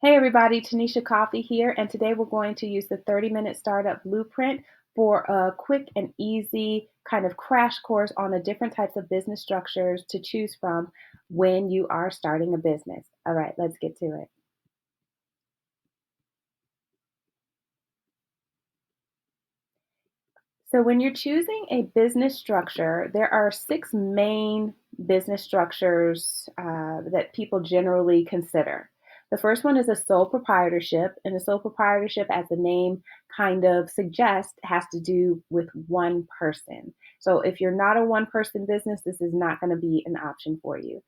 Hey everybody, Tanisha Coffee here, and today we're going to use the 30-minute startup blueprint for a quick and easy kind of crash course on the different types of business structures to choose from when you are starting a business. All right, let's get to it. So when you're choosing a business structure, there are six main business structures that people generally consider. The first one is a sole proprietorship, and a sole proprietorship, as the name kind of suggests, has to do with one person. So if you're not a one person business, this is not going to be an option for you.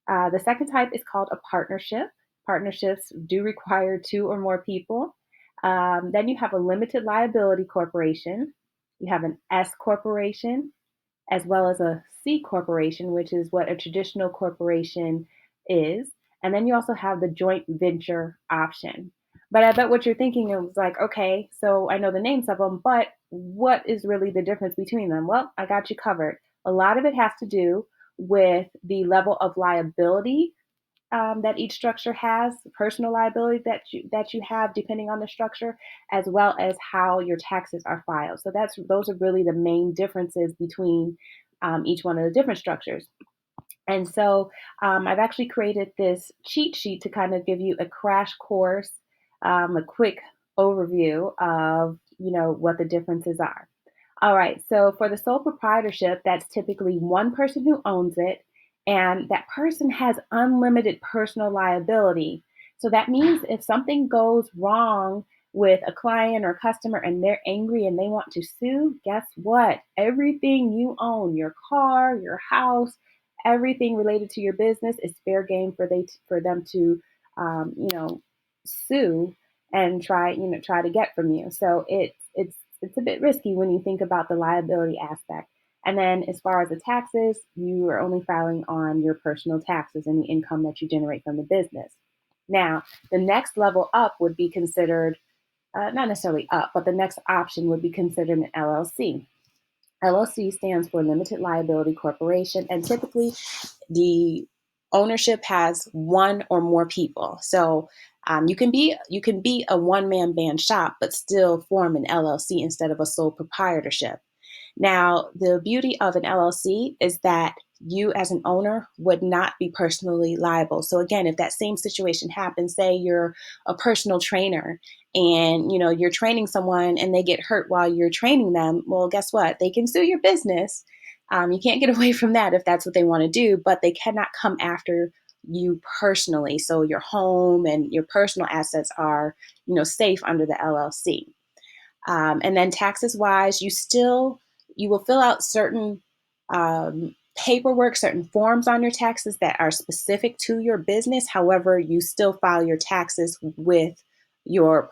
The second type is called a partnership. Partnerships do require two or more people. Then you have a limited liability corporation. You have an S corporation, as well as a C corporation, which is what a traditional corporation is. And then you also have the joint venture option. But I bet what you're thinking is like, okay, so I know the names of them, but what is really the difference between them? Well, I got you covered. A lot of it has to do with the level of liability that each structure has, personal liability that you have depending on the structure, as well as how your taxes are filed. So those are really the main differences between each one of the different structures. And so I've actually created this cheat sheet to kind of give you a crash course, a quick overview of what the differences are. All right, so for the sole proprietorship, that's typically one person who owns it, and that person has unlimited personal liability. So that means if something goes wrong with a client or customer and they're angry and they want to sue, guess what? Everything you own, your car, your house, everything related to your business is fair game for them to, um, you know, sue and try to get from you. So it's a bit risky when you think about the liability aspect. And then as far as the taxes, you are only filing on your personal taxes and the income that you generate from the business. Now, the next level up would be considered, not necessarily up, but the next option would be considered an LLC. LLC stands for Limited Liability Corporation, and typically the ownership has one or more people. So you can be a one man band shop, but still form an LLC instead of a sole proprietorship. Now, the beauty of an LLC is that you as an owner would not be personally liable. So again, if that same situation happens, say you're a personal trainer and you're training someone and they get hurt while you're training them, well, guess what? They can sue your business. You can't get away from that if that's what they want to do, but they cannot come after you personally. So your home and your personal assets are, safe under the LLC. And then taxes wise, you will fill out certain paperwork, certain forms on your taxes that are specific to your business. However, you still file your taxes with your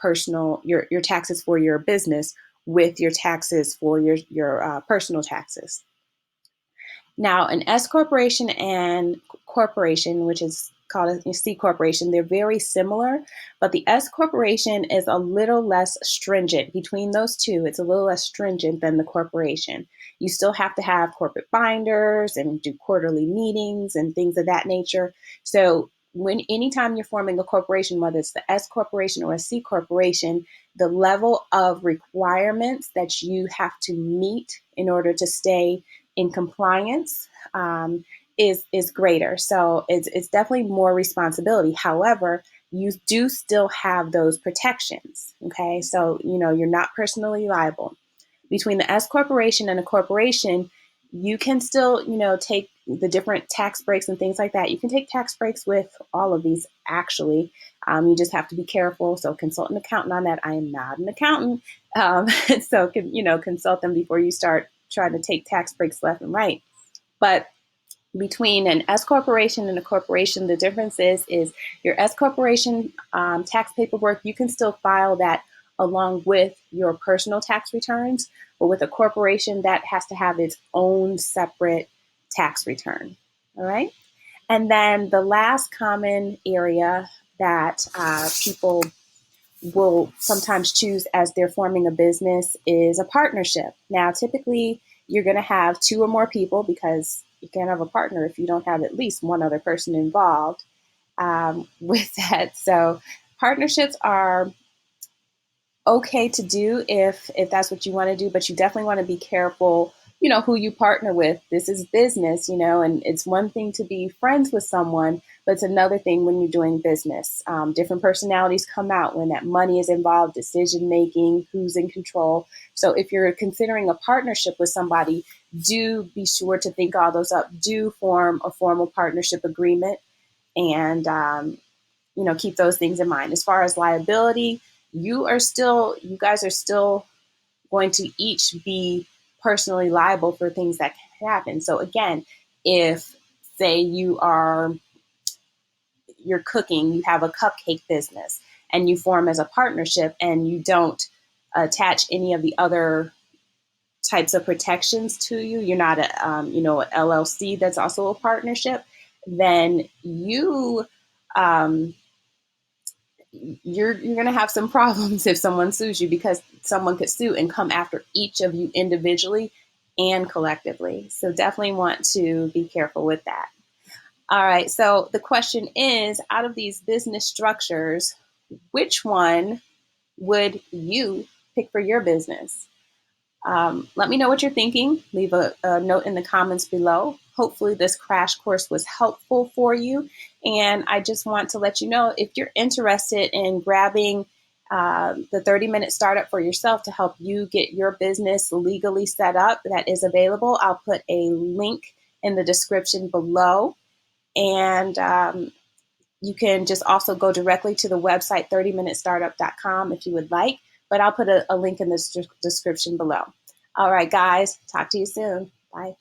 taxes for your business with your taxes for your personal taxes. Now, an S corporation and corporation, which is called a C corporation, they're very similar, but the S corporation is a little less stringent. Between those two, it's a little less stringent than the corporation. You still have to have corporate binders and do quarterly meetings and things of that nature. So anytime you're forming a corporation, whether it's the S corporation or a C corporation, the level of requirements that you have to meet in order to stay in compliance is greater. So it's definitely more responsibility. However, you do still have those protections. Okay, so you're not personally liable. Between the S corporation and a corporation, you can still take the different tax breaks and things like that. You can take tax breaks with all of these actually. You just have to be careful. So consult an accountant on that. I am not an accountant, so consult them before you start trying to take tax breaks left and right. But between an S corporation and a corporation, the difference is your S corporation tax paperwork, you can still file that along with your personal tax returns, but with a corporation, that has to have its own separate tax return. All right. And then the last common area that people will sometimes choose as they're forming a business is a partnership. Now, typically, you're going to have two or more people because you can't have a partner if you don't have at least one other person involved with that. So Partnerships are okay to do if that's what you want to do, but you definitely want to be careful, who you partner with. This is business, and it's one thing to be friends with someone, but it's another thing when you're doing business. Different personalities come out when that money is involved, decision making, who's in control. So if you're considering a partnership with somebody, do be sure to think all those up. Do form a formal partnership agreement, and keep those things in mind. As far as liability, you guys are still going to each be personally liable for things that can happen. So again, if say you're cooking, you have a cupcake business and you form as a partnership and you don't attach any of the other types of protections to you, you're not an LLC that's also a partnership, then um, you're going to have some problems if someone sues you, because someone could sue and come after each of you individually and collectively. So definitely want to be careful with that. All right. So the question is, out of these business structures, which one would you pick for your business? Let me know what you're thinking. Leave a note in the comments below. Hopefully, this crash course was helpful for you. And I just want to let you know, if you're interested in grabbing the 30-minute startup for yourself to help you get your business legally set up, that is available. I'll put a link in the description below. And you can just also go directly to the website 30minutestartup.com if you would like, but I'll put a link in the description below. All right, guys, talk to you soon. Bye.